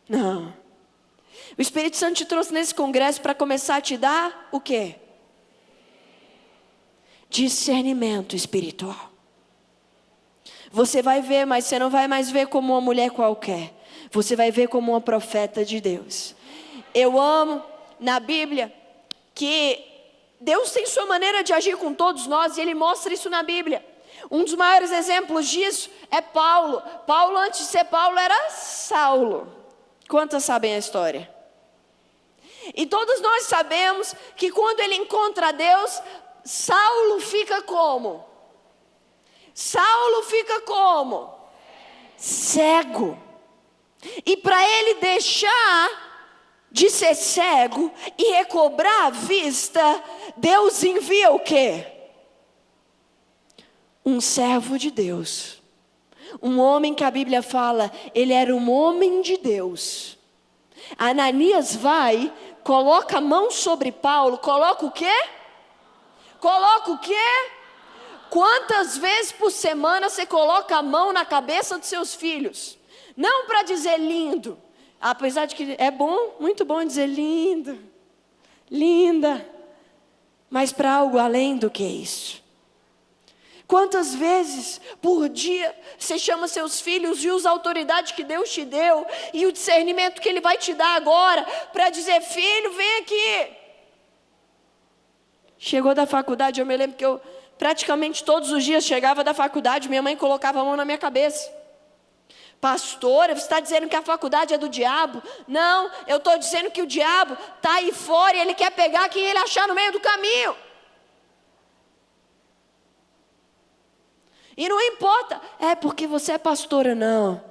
Não. O Espírito Santo te trouxe nesse congresso para começar a te dar o quê? Discernimento espiritual. Você vai ver, mas você não vai mais ver como uma mulher qualquer. Você vai ver como uma profeta de Deus. Eu amo na Bíblia que Deus tem sua maneira de agir com todos nós e Ele mostra isso na Bíblia. Um dos maiores exemplos disso é Paulo. Paulo, antes de ser Paulo, era Saulo. Quantas sabem a história? E todos nós sabemos que quando ele encontra Deus, Saulo fica como? Saulo fica como? Cego. E para ele deixar de ser cego e recobrar a vista, Deus envia o quê? Um servo de Deus. Um homem que a Bíblia fala, ele era um homem de Deus. Ananias vai, coloca a mão sobre Paulo, coloca o quê? Coloca o quê? Quantas vezes por semana você coloca a mão na cabeça dos seus filhos? Não para dizer lindo, apesar de que é bom, muito bom dizer lindo, linda, mas para algo além do que isso. Quantas vezes por dia você chama seus filhos e usa a autoridade que Deus te deu e o discernimento que Ele vai te dar agora para dizer, filho, vem aqui. Chegou da faculdade, eu me lembro que eu praticamente todos os dias chegava da faculdade, minha mãe colocava a mão na minha cabeça. Pastora, você está dizendo que a faculdade é do diabo? Não, eu estou dizendo que o diabo está aí fora e ele quer pegar quem ele achar no meio do caminho. E não importa, é porque você é pastora, não.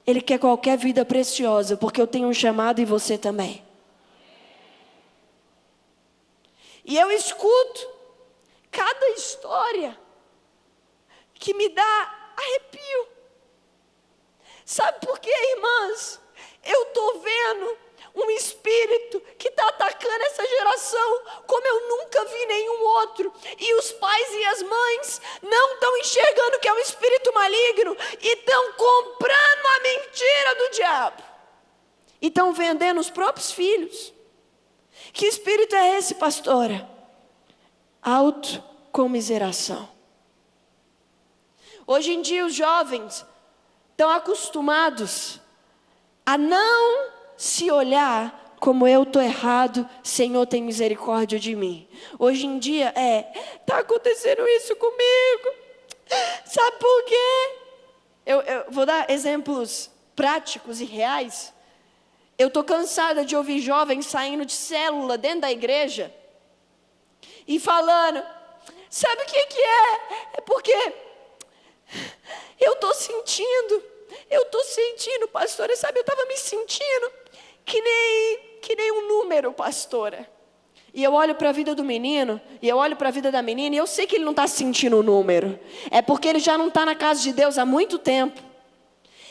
Ele quer qualquer vida preciosa, porque eu tenho um chamado e você também. E eu escuto cada história que me dá arrepio. Sabe por quê, irmãs? Eu estou vendo um espírito que está atacando essa geração como eu nunca vi nenhum outro. E os pais e as mães não estão enxergando que é um espírito maligno e estão comprando a mentira do diabo. E estão vendendo os próprios filhos. Que espírito é esse, pastora? Autocomiseração. Hoje em dia os jovens estão acostumados a não se olhar como eu estou errado, Senhor tem misericórdia de mim. Hoje em dia está acontecendo isso comigo. Sabe por quê? Eu vou dar exemplos práticos e reais. Eu estou cansada de ouvir jovens saindo de célula dentro da igreja e falando, sabe o que é? É porque eu estou sentindo, pastora, sabe, eu estava me sentindo que nem um número, pastora. E eu olho para a vida do menino, e eu olho para a vida da menina, e eu sei que ele não está sentindo o número. É porque ele já não está na casa de Deus há muito tempo.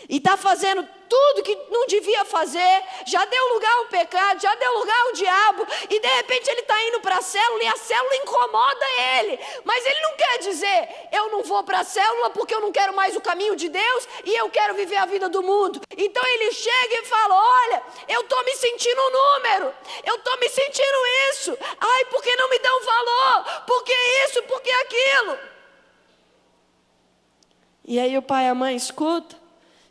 E está fazendo tudo que não devia fazer, já deu lugar ao pecado, já deu lugar ao diabo, e de repente ele está indo para a célula, e a célula incomoda ele, mas ele não quer dizer, eu não vou para a célula porque eu não quero mais o caminho de Deus, e eu quero viver a vida do mundo. Então ele chega e fala, olha, eu estou me sentindo um número, eu estou me sentindo isso, ai, porque não me dão valor, porque isso, porque aquilo. E aí o pai e a mãe escutam,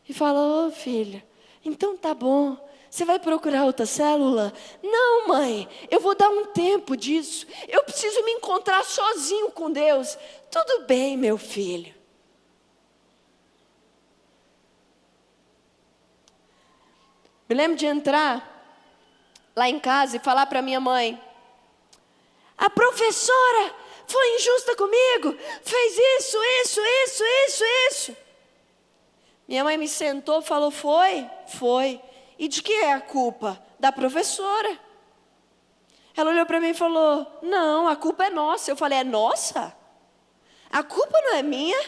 e fala, ô filha, então tá bom, você vai procurar outra célula? Não, mãe, eu vou dar um tempo disso, eu preciso me encontrar sozinho com Deus. Tudo bem, meu filho. Me lembro de entrar lá em casa e falar para minha mãe, a professora foi injusta comigo, fez isso. Minha mãe me sentou e falou, foi. E de que é a culpa? Da professora. Ela olhou para mim e falou, não, a culpa é nossa. Eu falei, é nossa? A culpa não é minha?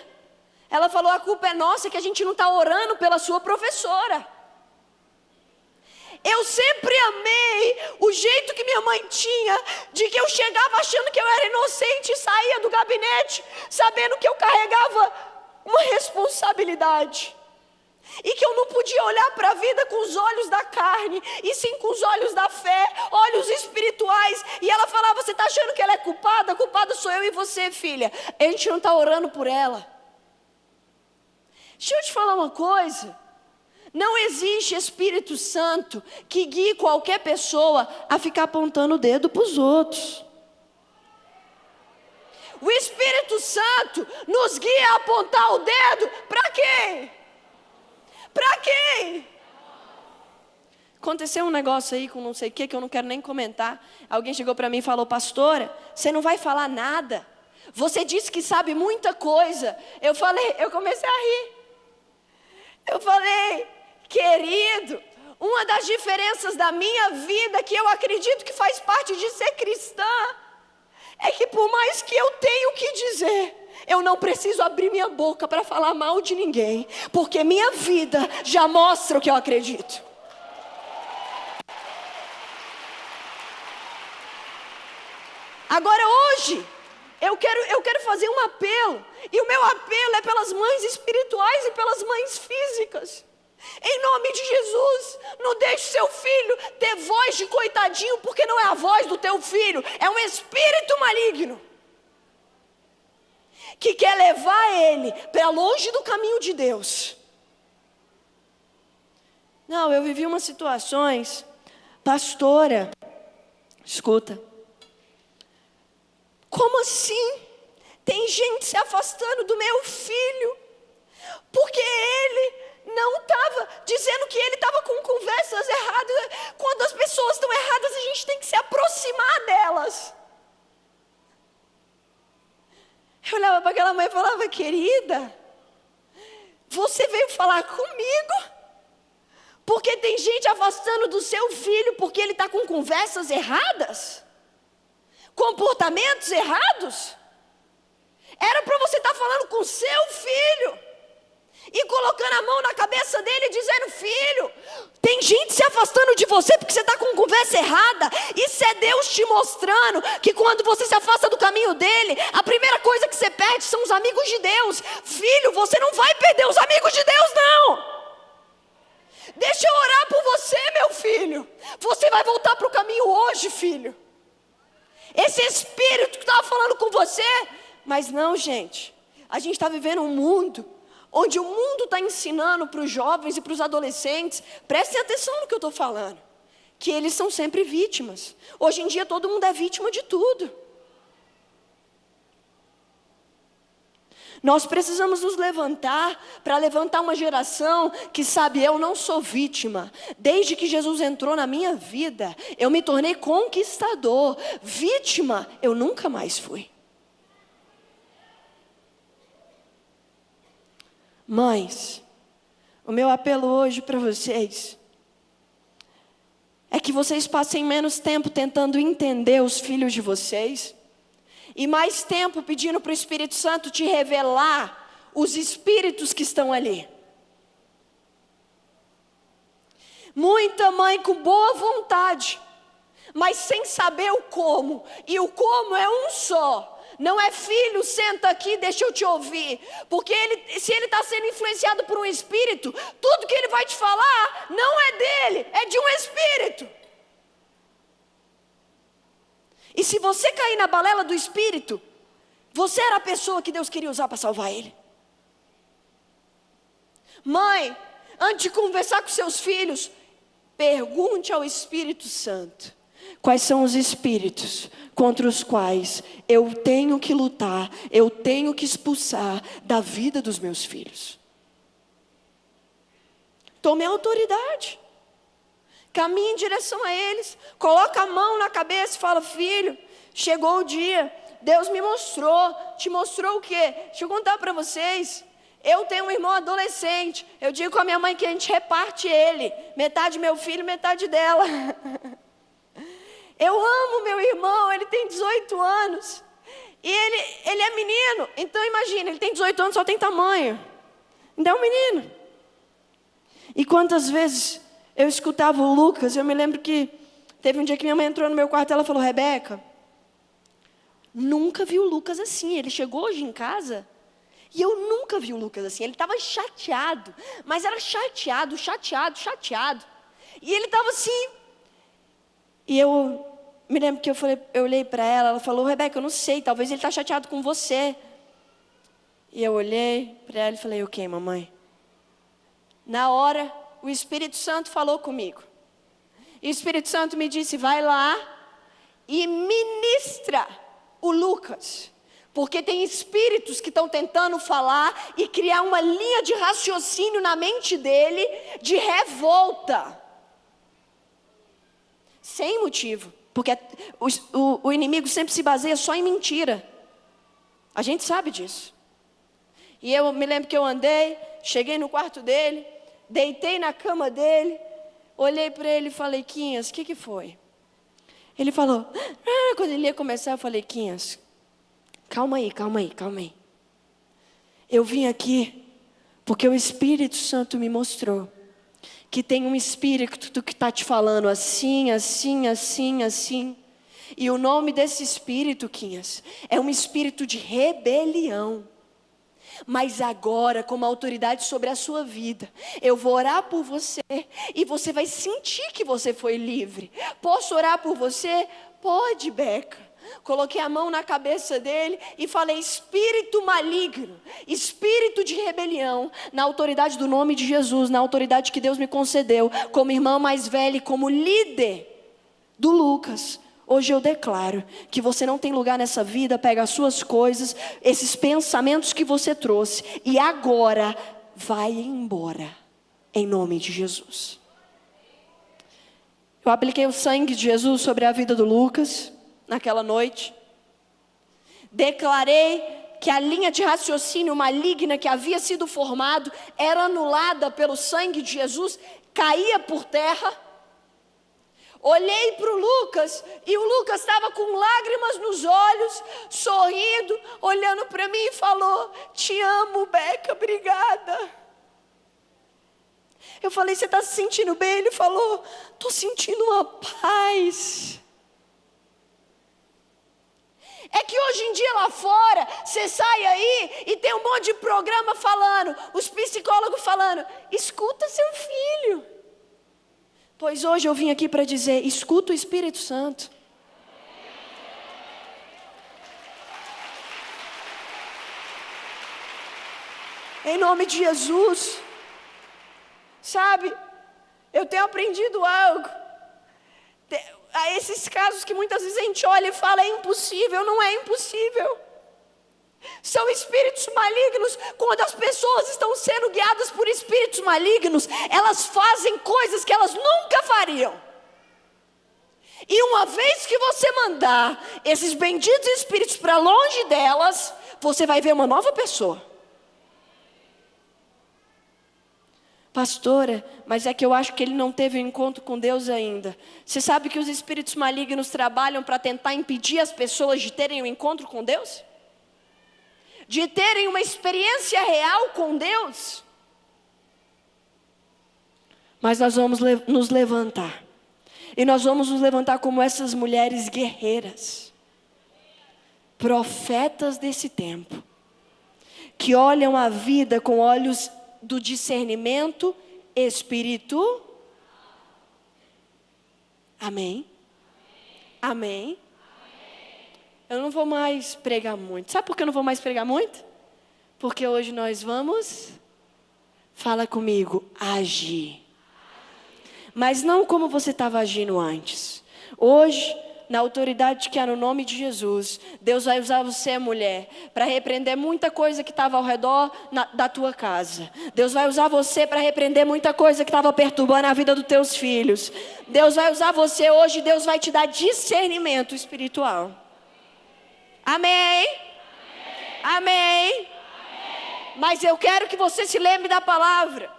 Ela falou, a culpa é nossa que a gente não está orando pela sua professora. Eu sempre amei o jeito que minha mãe tinha, de que eu chegava achando que eu era inocente e saía do gabinete, sabendo que eu carregava uma responsabilidade. E que eu não podia podia olhar para a vida com os olhos da carne, e sim com os olhos da fé, olhos espirituais. E ela falava: você está achando que ela é culpada? A culpada sou eu e você, filha. A gente não está orando por ela. Deixa eu te falar uma coisa. Não existe Espírito Santo que guie qualquer pessoa a ficar apontando o dedo para os outros. O Espírito Santo nos guia a apontar o dedo para quem? Para quem? Aconteceu um negócio aí com não sei o que eu não quero nem comentar. Alguém chegou para mim e falou: pastora, você não vai falar nada. Você disse que sabe muita coisa. Eu comecei a rir. Eu falei: querido, uma das diferenças da minha vida, que eu acredito que faz parte de ser cristã, é que por mais que eu tenha o que dizer, eu não preciso abrir minha boca para falar mal de ninguém, porque minha vida já mostra o que eu acredito. Agora hoje, eu quero fazer um apelo, e o meu apelo é pelas mães espirituais e pelas mães físicas. Em nome de Jesus, não deixe seu filho ter voz de coitadinho, porque não é a voz do teu filho, é um espírito maligno que quer levar ele para longe do caminho de Deus. Não, eu vivi umas situações, pastora, escuta, como assim? Tem gente se afastando do meu filho, porque ele não estava dizendo que ele estava com conversas erradas. Quando as pessoas estão erradas, a gente tem que se aproximar delas. Eu olhava para aquela mãe e falava: querida, você veio falar comigo? Porque tem gente afastando do seu filho porque ele está com conversas erradas? Comportamentos errados? Era para você estar falando com seu filho e colocando a mão na cabeça dele e dizendo: filho, tem gente se afastando de você porque você está com conversa errada. Isso é Deus te mostrando que quando você se afasta do caminho dele, a primeira coisa que você perde são os amigos de Deus. Filho, você não vai perder os amigos de Deus, não. Deixa eu orar por você, meu filho. Você vai voltar para o caminho hoje, filho. Esse espírito que estava falando com você. Mas não, gente, a gente está vivendo um mundo onde o mundo está ensinando para os jovens e para os adolescentes, prestem atenção no que eu estou falando, que eles são sempre vítimas. Hoje em dia todo mundo é vítima de tudo. Nós precisamos nos levantar para levantar uma geração que sabe: eu não sou vítima. Desde que Jesus entrou na minha vida, eu me tornei conquistador. Vítima, eu nunca mais fui. Mães, o meu apelo hoje para vocês é que vocês passem menos tempo tentando entender os filhos de vocês e mais tempo pedindo para o Espírito Santo te revelar os espíritos que estão ali. Muita mãe com boa vontade, mas sem saber o como, e o como é um só. Não é: filho, senta aqui, deixa eu te ouvir. Porque se ele está sendo influenciado por um espírito, tudo que ele vai te falar não é dele, é de um espírito. E se você cair na balela do espírito, você era a pessoa que Deus queria usar para salvar ele. Mãe, antes de conversar com seus filhos, pergunte ao Espírito Santo: quais são os espíritos contra os quais eu tenho que lutar, eu tenho que expulsar da vida dos meus filhos? Tome autoridade, caminhe em direção a eles, coloca a mão na cabeça e fala: filho, chegou o dia, Deus me mostrou. Te mostrou o quê? Deixa eu contar para vocês. Eu tenho um irmão adolescente, eu digo com a minha mãe que a gente reparte ele, metade meu filho, metade dela. Eu amo meu irmão, ele tem 18 anos. E ele é menino, então imagina, ele tem 18 anos, só tem tamanho. Ainda é um menino. E quantas vezes eu escutava o Lucas, eu me lembro que teve um dia que minha mãe entrou no meu quarto e ela falou: Rebeca, nunca vi o Lucas assim. Ele chegou hoje em casa, E eu nunca vi o Lucas assim. Ele estava chateado, mas era chateado. E ele estava assim. E eu me lembro que eu olhei para ela, ela falou: Rebeca, eu não sei, talvez ele está chateado com você. E eu olhei para ela e falei: ok, mamãe. Na hora, o Espírito Santo falou comigo. E o Espírito Santo me disse: vai lá e ministra o Lucas. Porque tem espíritos que estão tentando falar e criar uma linha de raciocínio na mente dele de revolta. Sem motivo. Porque o inimigo sempre se baseia só em mentira. A gente sabe disso. E eu me lembro que eu andei, cheguei no quarto dele, deitei na cama dele, olhei para ele e falei: Quinhas, o que foi? Ele falou, quando ele ia começar, eu falei: Quinhas, calma aí. Eu vim aqui porque o Espírito Santo me mostrou que tem um espírito que está te falando assim. E o nome desse espírito, Quinhas, é um espírito de rebelião. Mas agora, como autoridade sobre a sua vida, eu vou orar por você e você vai sentir que você foi livre. Posso orar por você? Pode, Beca. Coloquei a mão na cabeça dele e falei: espírito maligno, espírito de rebelião, na autoridade do nome de Jesus, na autoridade que Deus me concedeu, como irmã mais velha e como líder do Lucas. Hoje eu declaro que você não tem lugar nessa vida. Pega as suas coisas, esses pensamentos que você trouxe, e agora vai embora, em nome de Jesus. Eu apliquei o sangue de Jesus sobre a vida do Lucas, naquela noite. Declarei que a linha de raciocínio maligna que havia sido formado era anulada pelo sangue de Jesus, caía por terra. Olhei para o Lucas, e o Lucas estava com lágrimas nos olhos, sorrindo, olhando para mim e falou: te amo, Beca, obrigada. Eu falei: você está se sentindo bem? Ele falou: estou sentindo uma paz. É que hoje em dia lá fora, você sai aí e tem um monte de programa falando, os psicólogos falando: escuta seu filho. Pois hoje eu vim aqui para dizer: escuta o Espírito Santo. Em nome de Jesus. Sabe, eu tenho aprendido algo. A esses casos que muitas vezes a gente olha e fala: é impossível. Não é impossível. São espíritos malignos. Quando as pessoas estão sendo guiadas por espíritos malignos, elas fazem coisas que elas nunca fariam. E uma vez que você mandar esses benditos espíritos para longe delas, você vai ver uma nova pessoa. Pastora, mas é que eu acho que ele não teve um encontro com Deus ainda. Você sabe que os espíritos malignos trabalham para tentar impedir as pessoas de terem um encontro com Deus? De terem uma experiência real com Deus? Mas nós vamos nos levantar. E nós vamos nos levantar como essas mulheres guerreiras. Profetas desse tempo. Que olham a vida com olhos do discernimento espírito. Amém? Amém? Eu não vou mais pregar muito. Sabe por que eu não vou mais pregar muito? Porque hoje nós vamos, fala comigo, agir. Mas não como você estava agindo antes. Hoje, na autoridade que há no nome de Jesus, Deus vai usar você, mulher, para repreender muita coisa que estava ao redor da tua casa. Deus vai usar você para repreender muita coisa que estava perturbando a vida dos teus filhos. Deus vai usar você hoje, Deus vai te dar discernimento espiritual. Amém? Amém? Mas eu quero que você se lembre da palavra.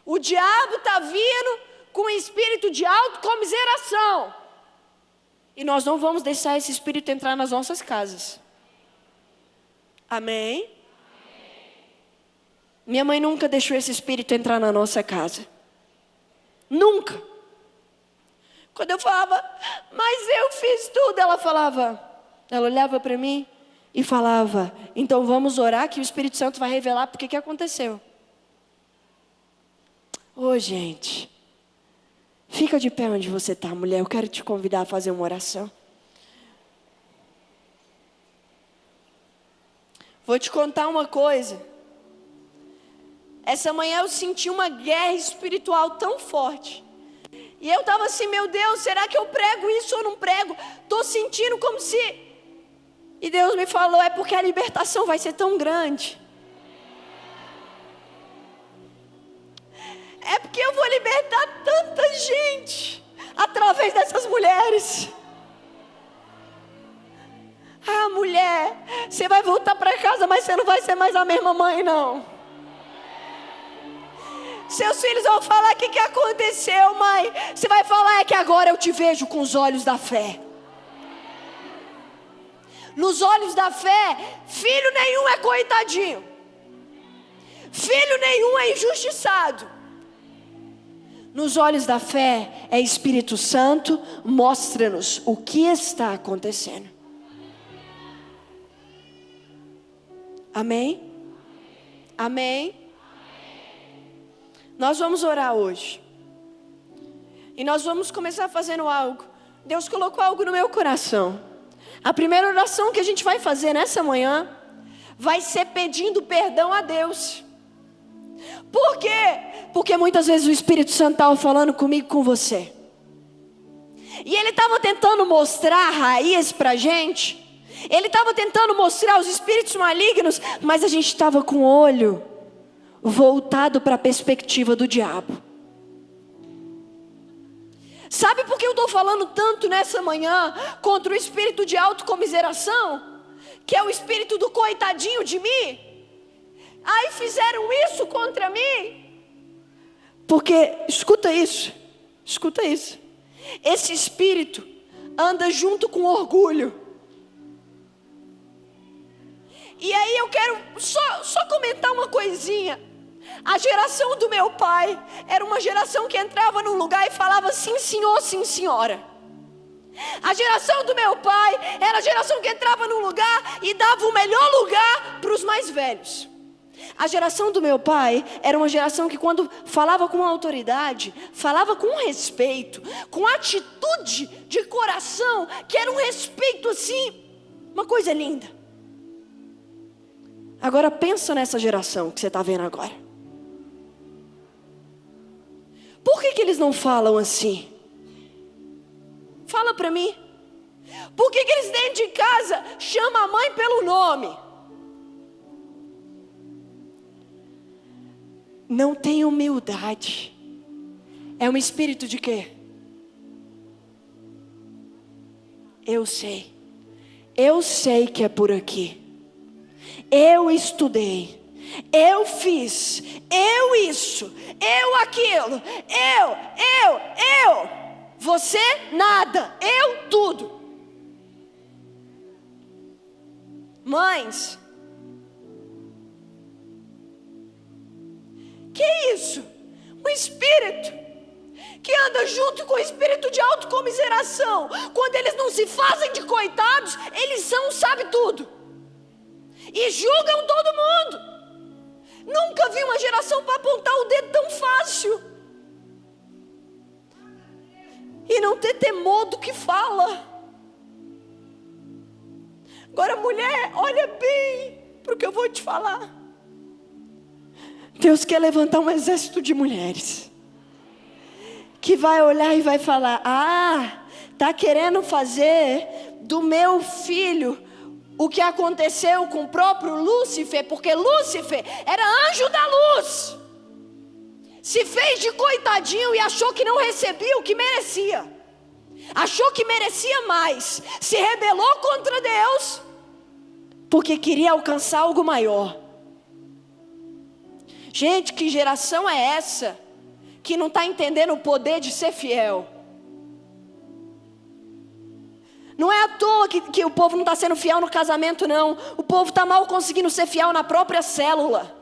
O diabo está vindo com um espírito de autocomiseração. E nós não vamos deixar esse espírito entrar nas nossas casas. Amém? Minha mãe nunca deixou esse espírito entrar na nossa casa. Nunca. Quando eu falava: mas eu fiz tudo, ela olhava para mim e falava: então vamos orar que o Espírito Santo vai revelar porque que aconteceu. Ô gente, fica de pé onde você está, mulher. Eu quero te convidar a fazer uma oração. Vou te contar uma coisa. Essa manhã eu senti uma guerra espiritual tão forte. E eu estava assim: meu Deus, será que eu prego isso ou não prego? Estou sentindo como se... E Deus me falou: é porque a libertação vai ser tão grande. É porque eu vou libertar tanta gente através dessas mulheres. Ah, mulher, você vai voltar para casa, mas você não vai ser mais a mesma mãe, não. Seus filhos vão falar: o que aconteceu, mãe? Você vai falar: é que agora eu te vejo com os olhos da fé. Nos olhos da fé, filho nenhum é coitadinho. Filho nenhum é injustiçado. Nos olhos da fé, é Espírito Santo, mostra-nos o que está acontecendo. Amém? Amém? Nós vamos orar hoje. E nós vamos começar fazendo algo. Deus colocou algo no meu coração. A primeira oração que a gente vai fazer nessa manhã vai ser pedindo perdão a Deus. Por quê? Porque muitas vezes o Espírito Santo estava falando comigo, com você. E ele estava tentando mostrar raízes para a gente. Ele estava tentando mostrar os espíritos malignos, mas a gente estava com o olho voltado para a perspectiva do diabo. Sabe por que eu estou falando tanto nessa manhã contra o espírito de autocomiseração? Que é o espírito do coitadinho de mim. Ai, fizeram isso contra mim. Porque, escuta isso. Esse espírito anda junto com orgulho. E aí eu quero só comentar uma coisinha. A geração do meu pai era uma geração que entrava num lugar e falava: sim senhor, sim senhora. A geração do meu pai era a geração que entrava num lugar e dava o melhor lugar para os mais velhos. A geração do meu pai era uma geração que, quando falava com autoridade, falava com respeito, com atitude de coração, que era um respeito assim, uma coisa linda. Agora pensa nessa geração que você está vendo agora. Por que eles não falam assim? Fala para mim. Por que eles dentro de casa chamam a mãe pelo nome? Não tem humildade. É um espírito de quê? Eu sei que é por aqui. Eu estudei, eu fiz, eu isso, eu aquilo, eu, você nada, eu tudo. Mães, que isso? Um espírito que anda junto com o espírito de autocomiseração. Quando eles não se fazem de coitados, eles sabe tudo. E julgam todo mundo. Nunca vi uma geração para apontar o dedo tão fácil. E não ter temor do que fala. Agora, mulher, olha bem para o que eu vou te falar. Deus quer levantar um exército de mulheres que vai olhar e vai falar: ah, está querendo fazer do meu filho o que aconteceu com o próprio Lúcifer, porque Lúcifer era anjo da luz. Se fez de coitadinho e achou que não recebia o que merecia. Achou que merecia mais. Se rebelou contra Deus, porque queria alcançar algo maior. Gente, que geração é essa que não está entendendo o poder de ser fiel? Não é à toa que o povo não está sendo fiel no casamento, não. O povo está mal conseguindo ser fiel na própria célula.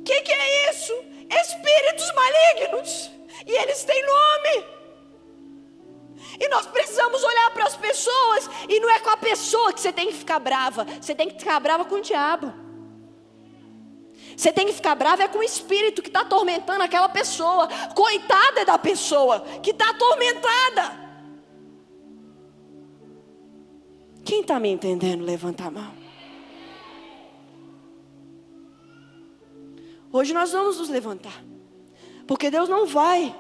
Que é isso? Espíritos malignos. E eles têm nome. E nós precisamos olhar para as pessoas, e não é com a pessoa que você tem que ficar brava, você tem que ficar brava com o diabo. Você tem que ficar brava é com o espírito que está atormentando aquela pessoa. Coitada da pessoa que está atormentada. Quem está me entendendo, levanta a mão. Hoje nós vamos nos levantar, porque Deus não vai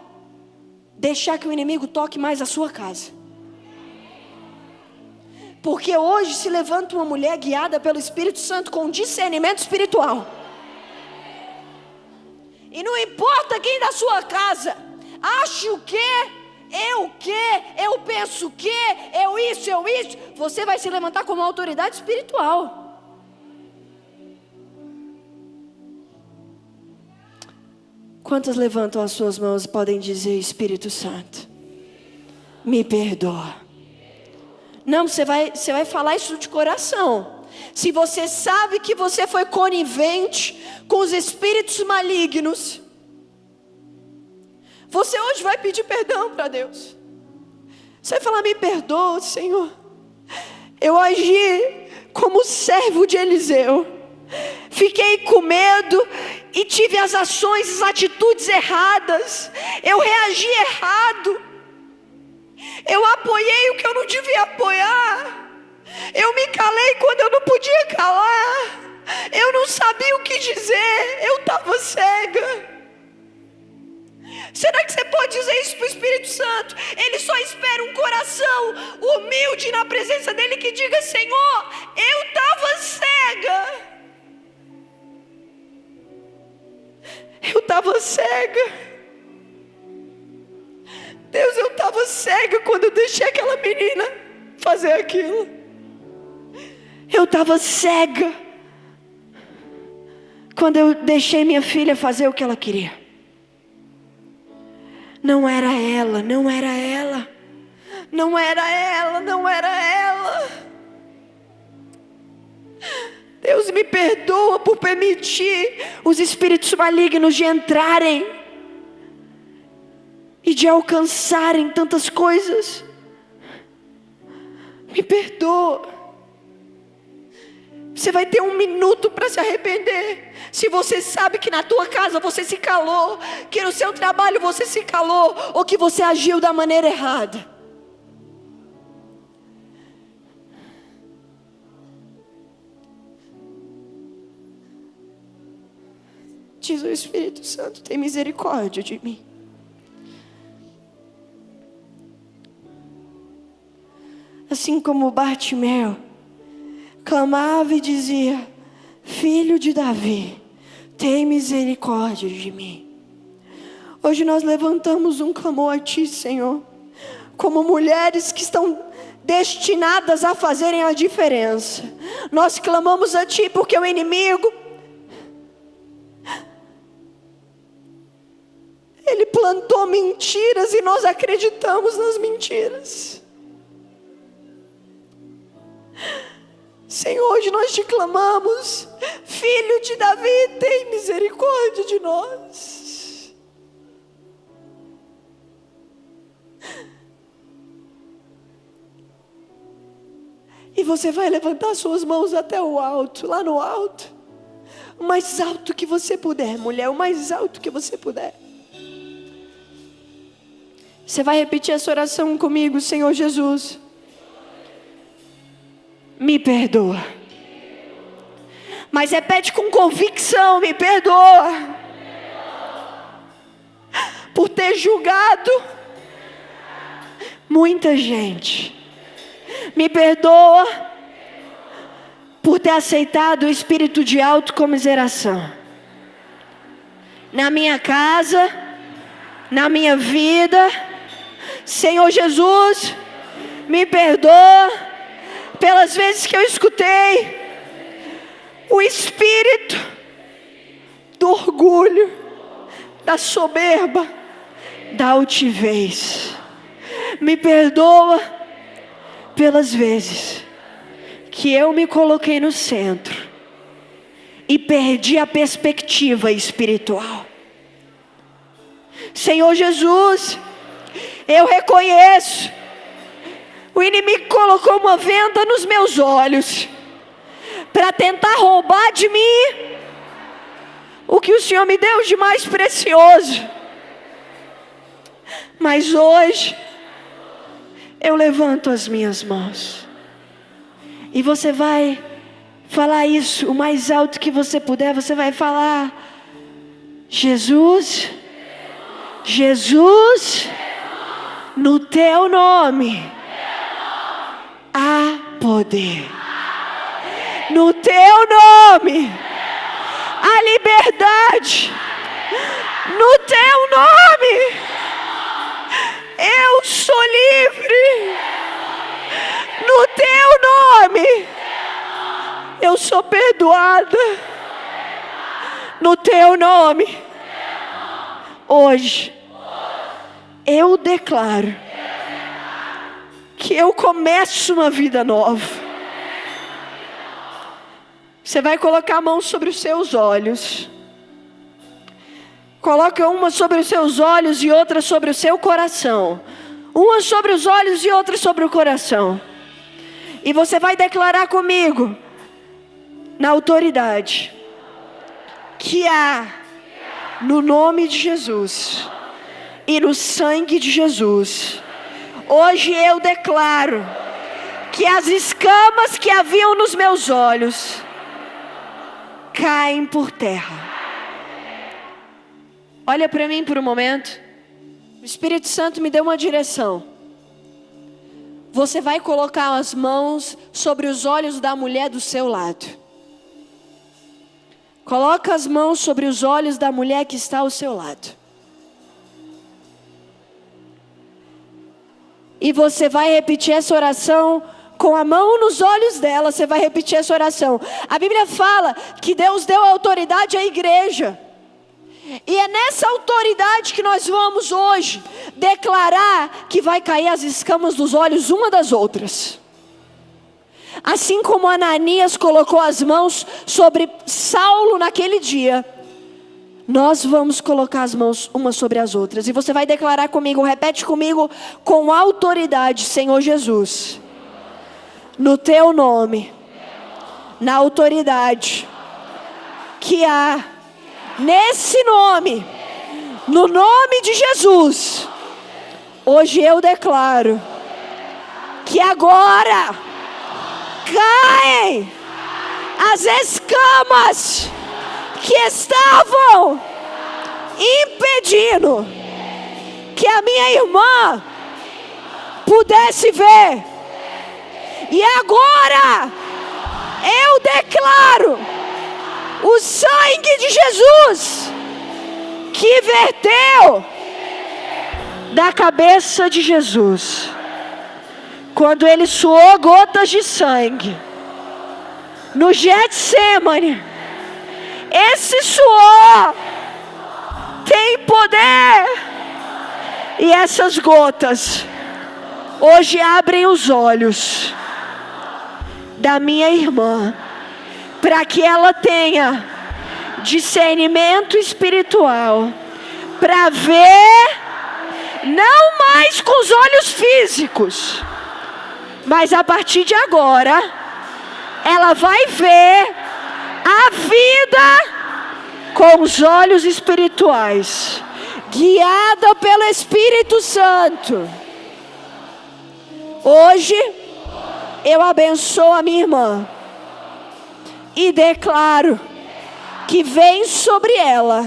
deixar que o inimigo toque mais a sua casa. Porque hoje se levanta uma mulher guiada pelo Espírito Santo com discernimento espiritual. E não importa quem da sua casa ache o quê, eu penso o quê, eu isso, você vai se levantar como autoridade espiritual. Quantas levantam as suas mãos e podem dizer: Espírito Santo, me perdoa? Não, você vai falar isso de coração. Se você sabe que você foi conivente com os espíritos malignos, você hoje vai pedir perdão para Deus. Você vai falar: me perdoa, Senhor. Eu agi como servo de Eliseu. Fiquei com medo e tive as ações, as atitudes erradas. Eu reagi errado. Eu apoiei o que eu não devia apoiar. Eu me calei quando eu não podia calar. Eu não sabia o que dizer. Eu estava cega. Será que você pode dizer isso para o Espírito Santo? Ele só espera um coração humilde na presença dele que diga: Senhor, eu estava cega. Eu estava cega. Deus, eu estava cega quando eu deixei aquela menina fazer aquilo. Eu estava cega quando eu deixei minha filha fazer o que ela queria. Não era ela, não era ela. Não era ela, não era ela. Deus, me perdoa por permitir os espíritos malignos de entrarem e de alcançarem tantas coisas. Me perdoa. Você vai ter 1 minuto para se arrepender. Se você sabe que na tua casa você se calou, que no seu trabalho você se calou, ou que você agiu da maneira errada. Diz o Espírito Santo: tem misericórdia de mim. Assim como Bartimeu clamava e dizia: Filho de Davi, tem misericórdia de mim. Hoje nós levantamos um clamor a Ti, Senhor, como mulheres que estão destinadas a fazerem a diferença. Nós clamamos a Ti porque o inimigo, ele plantou mentiras e nós acreditamos nas mentiras. Senhor, hoje nós te clamamos: Filho de Davi, tem misericórdia de nós. E você vai levantar suas mãos até o alto, lá no alto, o mais alto que você puder, mulher, o mais alto que você puder. Você vai repetir essa oração comigo: Senhor Jesus, me perdoa. Mas repete com convicção: me perdoa por ter julgado muita gente. Me perdoa por ter aceitado o espírito de autocomiseração na minha casa, na minha vida. Senhor Jesus, me perdoa pelas vezes que eu escutei o espírito do orgulho, da soberba, da altivez. Me perdoa pelas vezes que eu me coloquei no centro e perdi a perspectiva espiritual. Senhor Jesus, eu reconheço O inimigo colocou uma venda nos meus olhos para tentar roubar de mim o que o Senhor me deu de mais precioso. Mas hoje eu levanto as minhas mãos. E você vai falar isso o mais alto que você puder. Você vai falar: Jesus, Jesus, no teu nome há poder. No teu nome há liberdade. No teu nome eu sou livre. No teu nome eu sou perdoada. No teu nome hoje eu declaro que eu começo uma vida nova. Você vai colocar a mão sobre os seus olhos. Coloca uma sobre os seus olhos e outra sobre o seu coração. Uma sobre os olhos e outra sobre o coração. E você vai declarar comigo, na autoridade, que há no nome de Jesus e no sangue de Jesus. Hoje eu declaro que as escamas que haviam nos meus olhos caem por terra. Olha para mim por um momento. O Espírito Santo me deu uma direção. Você vai colocar as mãos sobre os olhos da mulher do seu lado. Coloca as mãos sobre os olhos da mulher que está ao seu lado. E você vai repetir essa oração com a mão nos olhos dela. Você vai repetir essa oração. A Bíblia fala que Deus deu autoridade à igreja. E é nessa autoridade que nós vamos hoje declarar que vai cair as escamas dos olhos uma das outras. Assim como Ananias colocou as mãos sobre Saulo naquele dia, nós vamos colocar as mãos umas sobre as outras. E você vai declarar comigo, repete comigo com autoridade: Senhor Jesus, no teu nome, na autoridade que há nesse nome, no nome de Jesus, hoje eu declaro que agora caem as escamas que estavam impedindo que a minha irmã pudesse ver. E agora eu declaro o sangue de Jesus que verteu da cabeça de Jesus, quando ele suou gotas de sangue no Getsemane. Esse suor tem poder, e essas gotas hoje abrem os olhos da minha irmã, para que ela tenha discernimento espiritual, para ver, não mais com os olhos físicos, mas a partir de agora, ela vai ver a vida com os olhos espirituais, guiada pelo Espírito Santo. Hoje, eu abençoo a minha irmã e declaro que vem sobre ela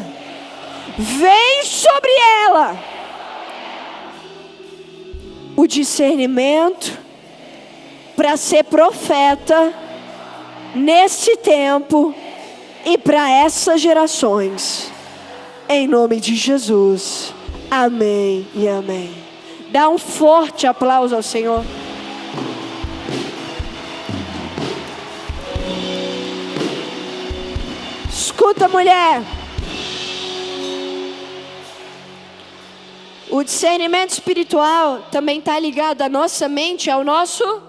o discernimento para ser profeta nesse tempo e para essas gerações, em nome de Jesus, amém e amém. Dá um forte aplauso ao Senhor. Escuta, mulher. O discernimento espiritual também está ligado à nossa mente, ao nosso...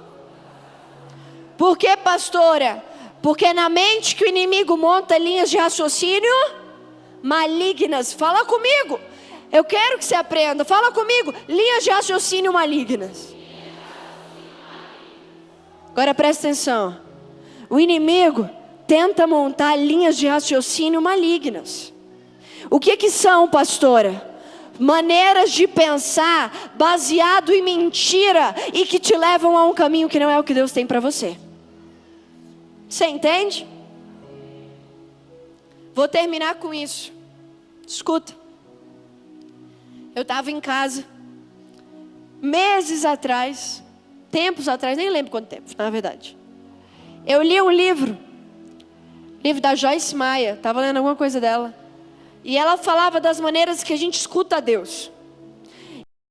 Por quê, pastora? Porque é na mente que o inimigo monta linhas de raciocínio malignas. Fala comigo. Eu quero que você aprenda. Fala comigo. Linhas de raciocínio malignas. Agora presta atenção. O inimigo tenta montar linhas de raciocínio malignas. O que são, pastora? Maneiras de pensar baseado em mentira e que te levam a um caminho que não é o que Deus tem para você. Você entende? Vou terminar com isso. Escuta. Eu estava em casa, meses atrás, tempos atrás, nem lembro quanto tempo, na verdade. Eu li um livro da Joyce Meyer, estava lendo alguma coisa dela. E ela falava das maneiras que a gente escuta a Deus.